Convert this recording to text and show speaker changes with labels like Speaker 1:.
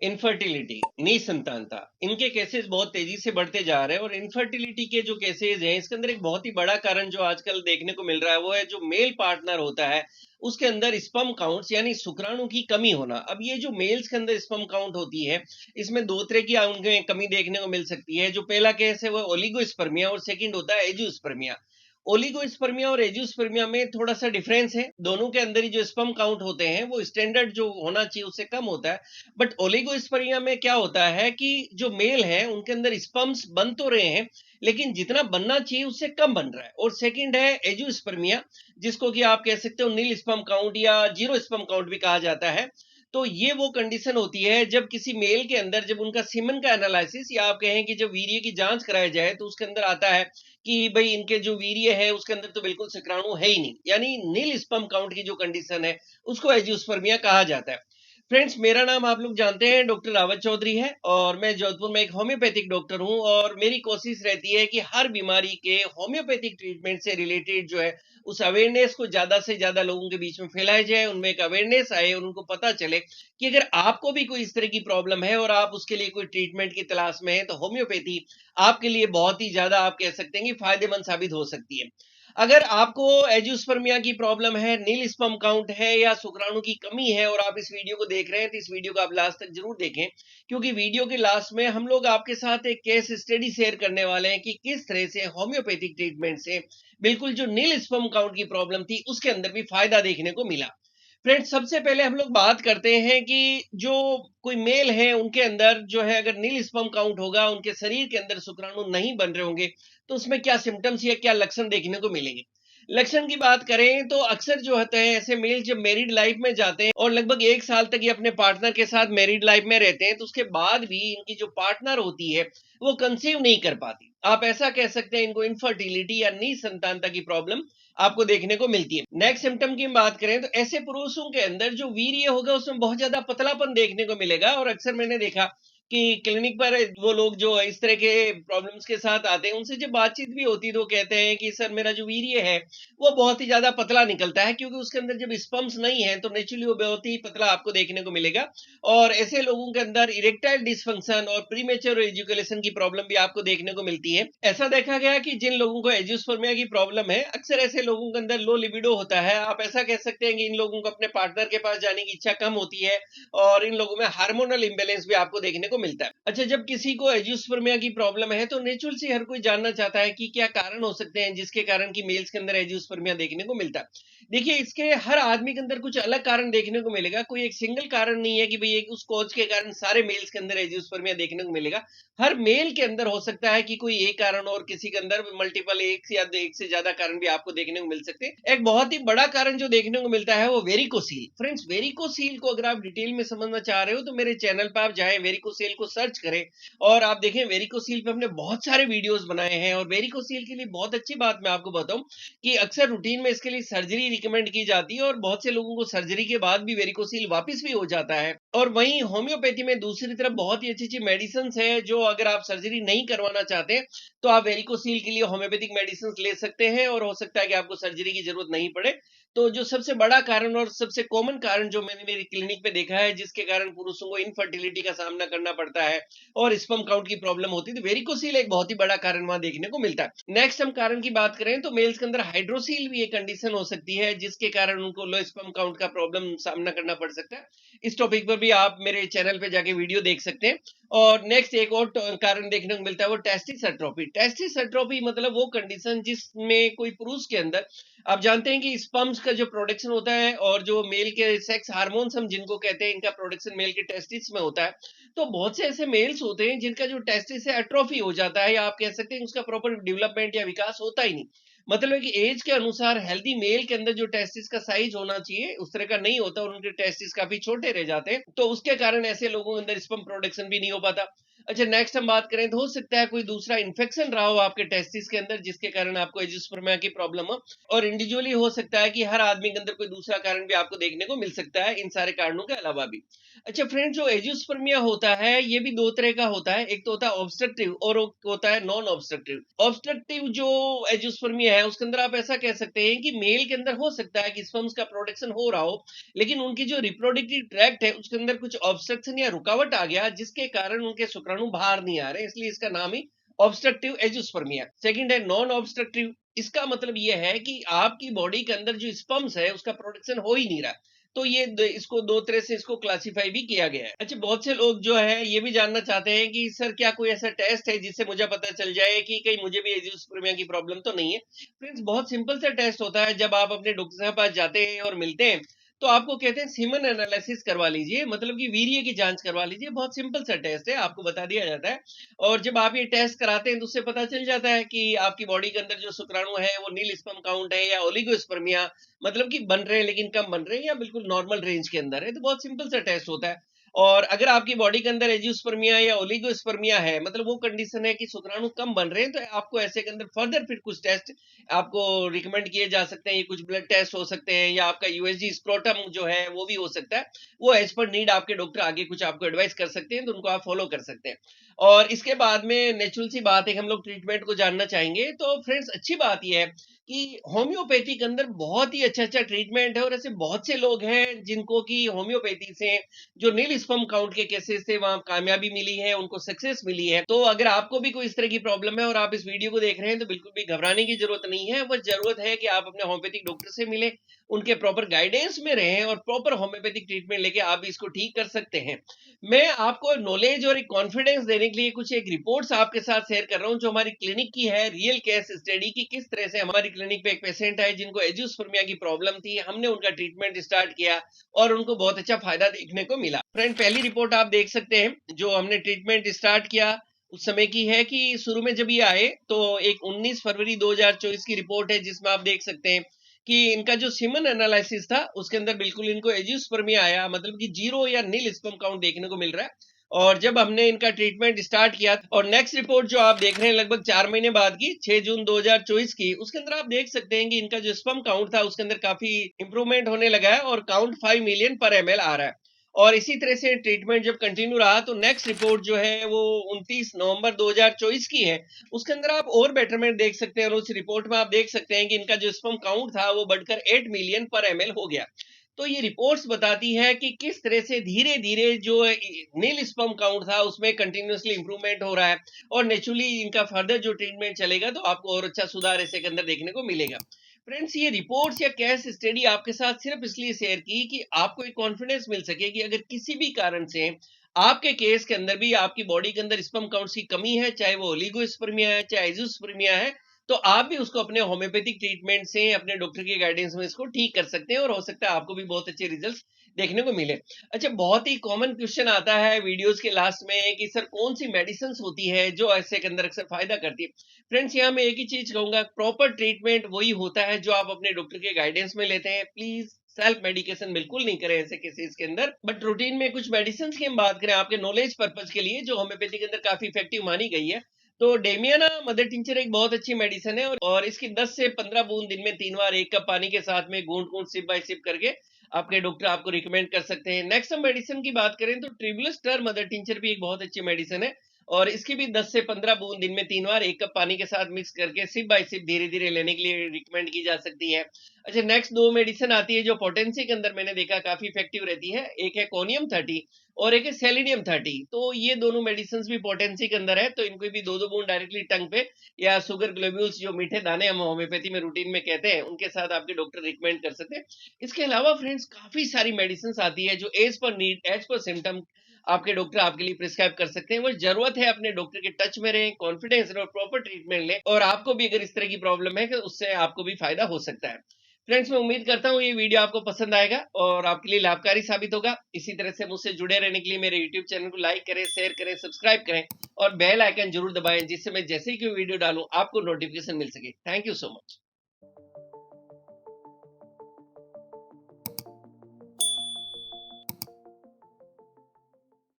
Speaker 1: Infertility, निसंतानता, इनके cases बहुत तेजी से बढ़ते जा रहे हैं। और इनफर्टिलिटी के जो केसेस हैं, इसके अंदर एक बहुत ही बड़ा कारण जो आजकल देखने को मिल रहा है वो है जो मेल पार्टनर होता है उसके अंदर स्पर्म काउंट्स यानी शुक्राणु की कमी होना। अब ये जो मेल्स के अंदर स्पर्म काउंट होती है, इसमें दो तरह की उनमें कमी देखने को मिल सकती है। जो पहला केस है वो ओलिगोस्पर्मिया और सेकंड होता है एजियोस्पर्मिया। ओलिगोस्पर्मिया और एजियोस्पर्मिया में थोड़ा सा डिफरेंस है। दोनों के अंदर ही जो स्पर्म काउंट होते हैं वो स्टैंडर्ड जो होना चाहिए उससे कम होता है। बट ओलिगोस्पर्मिया में क्या होता है कि जो मेल है उनके अंदर स्पर्म्स बन तो रहे हैं, लेकिन जितना बनना चाहिए उससे कम बन रहा है। और सेकंड है एजियोस्पर्मिया, जिसको कि आप कह सकते हो नील स्पर्म काउंट या जीरो स्पर्म काउंट भी कहा जाता है। तो ये वो कंडीशन होती है जब किसी मेल के अंदर जब उनका सीमन का एनालिसिस या आप कहें कि जब वीर्य की जांच कराया जाए तो उसके अंदर आता है कि भाई इनके जो वीर्य है उसके अंदर तो बिल्कुल शुक्राणु है ही नहीं, यानी नील स्पर्म काउंट की जो कंडीशन है उसको एजियोस्पर्मिया कहा जाता है। फ्रेंड्स, मेरा नाम आप लोग जानते हैं डॉक्टर रावत चौधरी है और मैं जोधपुर में एक होम्योपैथिक डॉक्टर हूं। और मेरी कोशिश रहती है कि हर बीमारी के होम्योपैथिक ट्रीटमेंट से रिलेटेड जो है उस अवेयरनेस को ज्यादा से ज्यादा लोगों के बीच में फैलाया जाए, उनमें एक अवेयरनेस आए और उनको पता चले कि अगर आपको भी कोई इस तरह की प्रॉब्लम है और आप उसके लिए कोई ट्रीटमेंट की तलाश में है तो होम्योपैथी आपके लिए बहुत ही ज्यादा आप कह सकते हैं कि फायदेमंद साबित हो सकती है। अगर आपको एजियोस्पर्मिया की प्रॉब्लम है, नील स्पर्म काउंट है या शुक्राणु की कमी है और आप इस वीडियो को देख रहे हैं तो इस वीडियो को आप लास्ट तक जरूर देखें, क्योंकि वीडियो के लास्ट में हम लोग आपके साथ एक केस स्टडी शेयर करने वाले हैं कि किस तरह से होम्योपैथिक ट्रीटमेंट से बिल्कुल जो नील स्पर्म काउंट की प्रॉब्लम थी उसके अंदर भी फायदा देखने को मिला। फ्रेंड्स, सबसे पहले हम लोग बात करते हैं कि जो कोई मेल है उनके अंदर जो है अगर नील स्पर्म काउंट होगा, उनके शरीर के अंदर शुक्राणु नहीं बन रहे होंगे तो उसमें क्या सिम्टम्स या क्या लक्षण देखने को मिलेंगे। लक्षण की बात करें तो अक्सर जो होते हैं ऐसे मेल जब मैरिड लाइफ में जाते हैं और लगभग 1 साल तक ये अपने पार्टनर के साथ मैरिड लाइफ में रहते हैं तो उसके बाद भी इनकी जो पार्टनर होती है वो कंसीव नहीं कर पाती। आप ऐसा कह सकते हैं इनको इनफर्टिलिटी या निसंतानता की प्रॉब्लम आपको देखने को मिलती है। नेक्स्ट सिम्टम की बात करें तो ऐसे पुरुषों के अंदर जो वीर्य होगा उसमें बहुत ज्यादा पतलापन देखने को मिलेगा। और अक्सर मैंने देखा कि क्लिनिक पर वो लोग जो इस तरह के प्रॉब्लम्स के साथ आते हैं उनसे जब बातचीत भी होती है तो कहते हैं कि सर मेरा जो वीर्य है वो बहुत ही ज्यादा पतला निकलता है, क्योंकि उसके अंदर जब स्पर्म्स नहीं है तो नेचुरली वो बहुत ही पतला आपको देखने को मिलेगा। और ऐसे लोगों के अंदर इरेक्टाइल डिसफंक्शन और प्रीमेच्योर एजुकेशन की प्रॉब्लम भी आपको देखने को मिलती है। ऐसा देखा गया कि जिन लोगों को एजियोस्पर्मिया की प्रॉब्लम है अक्सर ऐसे लोगों के अंदर लो लिबिडो होता है। आप ऐसा कह सकते हैं कि इन लोगों को अपने पार्टनर के पास जाने की इच्छा कम होती है और इन लोगों में हार्मोनल इंबैलेंस भी आपको देखने को मिलता है। अच्छा, जब किसी को एजियोस्पर्मिया की प्रॉब्लम है तो नेचुरल से हर कोई जानना चाहता है कि क्या कारण हो सकते हैं जिसके कारण की मेल्स के अंदर एजियोस्पर्मिया देखने को मिलता है। देखिए, इसके हर आदमी के अंदर कुछ अलग कारण देखने को मिलेगा। कोई एक सिंगल कारण नहीं है कि भाई एक उस कॉज के कारण सारे मेल्स के अंदर एजियोस्पर्मिया देखने को मिलेगा। हर मेल के अंदर हो सकता है कि कोई एक कारण और किसी के अंदर मल्टीपल एक से ज्यादा कारण भी आपको देखने को मिल सकते हैं। एक बहुत ही बड़ा कारण जो देखने को मिलता है वो वेरिकोसील। फ्रेंड्स, वेरिकोसील को अगर आप डिटेल में समझना चाह रहे हो तो मेरे चैनल पर आप जाएं, वेरिकोसील को सर्च करें और आप देखें वेरिकोसील पे हमने बहुत सारे वीडियोस बनाए हैं। और वेरिकोसील के लिए बहुत अच्छी बात मैं आपको बताऊं कि अक्सर रूटीन में इसके लिए सर्जरी रिकमेंड की जाती है और बहुत से लोगों को सर्जरी के बाद भी वेरिकोसील वापस भी हो जाता है। और वहीं होम्योपैथी में दूसरी तरफ बहुत ही अच्छी अच्छी मेडिसिन है जो अगर आप सर्जरी नहीं करवाना चाहते तो आप वेरिकोसील के लिए होम्योपैथिक मेडिसिन ले सकते हैं और हो सकता है कि आपको सर्जरी की जरूरत नहीं पड़े। तो जो सबसे बड़ा कारण और सबसे कॉमन कारण जो मैंने मेरी क्लिनिक पे देखा है जिसके कारण पुरुषों को इनफर्टिलिटी का सामना करना पड़ता है और स्पर्म काउंट की प्रॉब्लम होती है, तो वेरिकोसील एक बहुत ही बड़ा कारण वहां देखने को मिलता है। नेक्स्ट हम कारण की बात करें तो मेल्स के अंदर हाइड्रोसील भी एक कंडीशन हो सकती है जिसके कारण उनको लो स्पर्म काउंट का प्रॉब्लम सामना करना पड़ सकता है। इस टॉपिक पर भी आप मेरे चैनल पे जाके वीडियो देख सकते हैं। और नेक्स्ट एक और कारण देखने को मिलता है वो टेस्टिस एट्रोफी। टेस्टिस एट्रोफी मतलब वो कंडीशन जिसमें कोई पुरुष के अंदर, आप जानते हैं कि स्पर्म्स का जो प्रोडक्शन होता है और जो मेल के सेक्स हार्मोन्स हम जिनको कहते हैं इनका प्रोडक्शन मेल के टेस्टिस में होता है। तो बहुत से ऐसे मेल्स होते हैं जिनका जो टेस्टिस है एट्रोफी हो जाता है या आप कह सकते हैं उसका प्रॉपर डेवलपमेंट या विकास होता ही नहीं। मतलब है कि एज के अनुसार हेल्दी मेल के अंदर जो टेस्टिस का साइज होना चाहिए उस तरह का नहीं होता और उनके टेस्टिस काफी छोटे रह जाते हैं, तो उसके कारण ऐसे लोगों के अंदर स्पर्म प्रोडक्शन भी नहीं हो पाता। अच्छा, नेक्स्ट हम बात करें तो हो सकता है कोई दूसरा इन्फेक्शन रहा हो आपके टेस्टिस के अंदर जिसके कारण आपको एजियोस्पर्मिया की प्रॉब्लम हो, और इंडिविजुअली हो सकता है कि हर आदमी के अंदर कोई दूसरा कारण भी आपको देखने को मिल सकता है इन सारे कारणों के अलावा भी। अच्छा फ्रेंड्स, जो एजियोस्पर्मिया होता है ये भी दो तरह का होता है, एक तो होता है ऑब्स्ट्रक्टिव और एक होता है नॉन ऑब्स्ट्रक्टिव। ऑब्स्ट्रक्टिव जो एजियोस्पर्मिया है उसके अंदर आप ऐसा कह सकते हैं कि मेल के अंदर हो सकता है कि स्पर्म्स का प्रोडक्शन हो रहा हो, लेकिन उनकी जो रिप्रोडक्टिव ट्रैक्ट है उसके अंदर कुछ ऑब्स्ट्रक्शन या रुकावट आ गया जिसके कारण उनके शुक्राणु बाहर नहीं आ रहे, इसलिए इसका नाम ही ऑब्स्ट्रक्टिव एजियोस्पर्मिया। सेकंड है नॉन ऑब्स्ट्रक्टिव। इसका मतलब यह है कि आपकी बॉडी के अंदर जो स्पर्म्स है उसका प्रोडक्शन हो ही नहीं रहा। तो ये इसको दो तरह से इसको क्लासिफाई भी किया गया है। अच्छा, बहुत से लोग जो है ये भी जानना चाहते हैं कि सर क्या कोई ऐसा टेस्ट है जिससे मुझे पता चल जाए कि कहीं मुझे भी एजियोस्पर्मिया की प्रॉब्लम तो नहीं है। फ्रेंड्स, बहुत सिंपल सा टेस्ट होता है। जब आप अपने डॉक्टर के पास जाते हैं और मिलते हैं तो आपको कहते हैं सीमन एनालिसिस करवा लीजिए, मतलब कि वीर्य की जांच करवा लीजिए। बहुत सिंपल सा टेस्ट है, आपको बता दिया जाता है। और जब आप ये टेस्ट कराते हैं तो उससे पता चल जाता है कि आपकी बॉडी के अंदर जो शुक्राणु है वो नील स्पर्म काउंट है या ओलिगोस्पर्मिया, मतलब कि बन रहे हैं लेकिन कम बन रहे हैं या बिल्कुल नॉर्मल रेंज के अंदर है। तो बहुत सिंपल सा टेस्ट होता है। और अगर आपकी बॉडी के अंदर एजियोस्पर्मिया या ओलिगोस्पर्मिया है, मतलब वो कंडीशन है कि शुक्राणु कम बन रहे हैं, तो आपको ऐसे के अंदर फर्दर फिर कुछ टेस्ट आपको रिकमेंड किए जा सकते हैं। ये कुछ ब्लड टेस्ट हो सकते हैं या आपका यूएसजी स्क्रोटम जो है वो भी हो सकता है। वो एज पर नीड आपके डॉक्टर आगे कुछ आपको एडवाइस कर सकते हैं, तो उनको आप फॉलो कर सकते हैं। और इसके बाद में नेचुरल सी बात है कि हम लोग ट्रीटमेंट को जानना चाहेंगे। तो फ्रेंड्स, अच्छी बात यह है कि होम्योपैथी के अंदर बहुत ही अच्छा ट्रीटमेंट है, और ऐसे बहुत से लोग हैं जिनको की होम्योपैथी से जो नील स्पर्म काउंट के केसेस थे वहां कामयाबी मिली है, उनको सक्सेस मिली है। तो अगर आपको भी कोई इस तरह की प्रॉब्लम है और आप इस वीडियो को देख रहे हैं तो बिल्कुल भी घबराने की जरूरत नहीं है। बस जरूरत है कि आप अपने होम्योपैथिक डॉक्टर से मिले, उनके प्रॉपर गाइडेंस में रहें और प्रॉपर होम्योपैथिक ट्रीटमेंट लेके आप इसको ठीक कर सकते हैं। मैं आपको नॉलेज और एक कॉन्फिडेंस देने के लिए कुछ एक रिपोर्ट्स आपके साथ शेयर कर रहा हूं जो हमारी क्लिनिक की है, रियल केस स्टडी की। किस तरह से हमारी क्लिनिक पे एक पेशेंट है जिनको एजियोस्पर्मिया की प्रॉब्लम थी, हमने उनका ट्रीटमेंट स्टार्ट किया और उनको बहुत अच्छा फायदा देखने को मिला। फ्रेंड, पहली रिपोर्ट आप देख सकते हैं जो हमने ट्रीटमेंट स्टार्ट किया उस समय की है कि शुरू में जब ये आए तो एक 19 फरवरी 2024 की रिपोर्ट है जिसमें आप देख सकते हैं कि इनका जो सीमन एनालिसिस था उसके अंदर बिल्कुल इनको एजियोस्पर्मिया आया, मतलब कि जीरो या नील स्पर्म काउंट देखने को मिल रहा है। और जब हमने इनका ट्रीटमेंट स्टार्ट किया और नेक्स्ट रिपोर्ट जो आप देख रहे हैं लगभग 4 महीने बाद की 6 जून 2024 की, उसके अंदर आप देख सकते हैं कि इनका जो स्पर्म काउंट था उसके अंदर काफी इंप्रूवमेंट होने लगा है और काउंट 5 मिलियन पर एमएल आ रहा है। और इसी तरह से ट्रीटमेंट जब कंटिन्यू रहा तो नेक्स्ट रिपोर्ट जो है वो 29 नवंबर 2024 की है। उसके अंदर आप और बेटरमेंट देख सकते हैं और उस रिपोर्ट में आप देख सकते हैं कि इनका जो स्पर्म काउंट था वो बढ़कर 8 मिलियन पर एमएल हो गया। तो ये रिपोर्ट्स बताती है कि किस तरह से धीरे धीरे जो नील स्पर्म काउंट था उसमें कंटिन्यूअसली इंप्रूवमेंट हो रहा है, और नेचुरली इनका फर्दर जो ट्रीटमेंट चलेगा तो आपको और अच्छा सुधार इसके अंदर देखने को मिलेगा। फ्रेंड्स, ये रिपोर्ट्स या केस स्टडी आपके साथ सिर्फ इसलिए शेयर की कि आपको एक कॉन्फिडेंस मिल सके कि अगर किसी भी कारण से आपके केस के अंदर भी आपकी बॉडी के अंदर स्पर्म काउंट्स की कमी है, चाहे वो ओलिगोस्पर्मिया है चाहे एजियोस्पर्मिया है, तो आप भी उसको अपने होम्योपैथिक ट्रीटमेंट से अपने डॉक्टर के गाइडेंस में इसको ठीक कर सकते हैं और हो सकता है आपको भी बहुत अच्छे रिजल्ट्स देखने को मिले। अच्छा, बहुत ही कॉमन क्वेश्चन आता है वीडियोस के लास्ट में कि सर कौन सी मेडिसिन होती है जो ऐसे के अंदर अक्सर फायदा करती है। फ्रेंड्स, यहाँ मैं एक ही चीज कहूंगा, प्रॉपर ट्रीटमेंट वही होता है जो आप अपने डॉक्टर के गाइडेंस में लेते हैं। प्लीज सेल्फ मेडिकेशन बिल्कुल नहीं करें ऐसे केसेस के अंदर। बट रूटीन में कुछ मेडिसिन की हम बात करें आपके नॉलेज पर्पज के लिए जो होम्योपैथी के अंदर काफी इफेक्टिव मानी गई है, तो डेमियाना मदर टिंचर एक बहुत अच्छी मेडिसिन है और इसकी 10 से 15 बूंद दिन में 3 बार 1 कप पानी के साथ में घूंट घूंट सिप बाय सिप करके आपके डॉक्टर आपको रिकमेंड कर सकते हैं। नेक्स्ट हम मेडिसिन की बात करें तो ट्रिबुलस टर मदर टिंचर भी एक बहुत अच्छी मेडिसिन है और इसकी भी 10 से 15 बूंद दिन में 3 बार 1 कप पानी के साथ मिक्स करके सिप बाय सिप धीरे धीरे लेने के लिए रिकमेंड की जा सकती है। अच्छा, नेक्स्ट दो मेडिसिन आती है जो पोटेंसी के अंदर मैंने देखा काफी इफेक्टिव रहती है। एक है कोनियम 30 और एक है सेलिनियम 30। तो ये दोनों मेडिसिन भी पोटेंसी के अंदर है, तो इनको भी दो दो बूंद डायरेक्टली टंग पे या शुगर ग्लोब्यूल्स जो मीठे दाने हम होम्योपैथी में रूटीन में कहते हैं उनके साथ आपके डॉक्टर रिकमेंड कर सकते हैं। इसके अलावा फ्रेंड्स काफी सारी मेडिसिन आती है जो एज पर नीड एज पर सिम्टम आपके डॉक्टर आपके लिए प्रिस्क्राइब कर सकते हैं। वो जरूरत है अपने डॉक्टर के टच में रहें, कॉन्फिडेंस और प्रॉपर ट्रीटमेंट लें, और आपको भी अगर इस तरह की प्रॉब्लम है कि उससे आपको भी फायदा हो सकता है। फ्रेंड्स, मैं उम्मीद करता हूँ ये वीडियो आपको पसंद आएगा और आपके लिए लाभकारी साबित होगा। इसी तरह से मुझसे जुड़े रहने के लिए मेरे यूट्यूब चैनल को लाइक करें, शेयर करें, सब्सक्राइब करें और बेल आइकन जरूर दबाएं जिससे मैं जैसे ही कोई वीडियो डालूं आपको नोटिफिकेशन मिल सके। Thank you so much.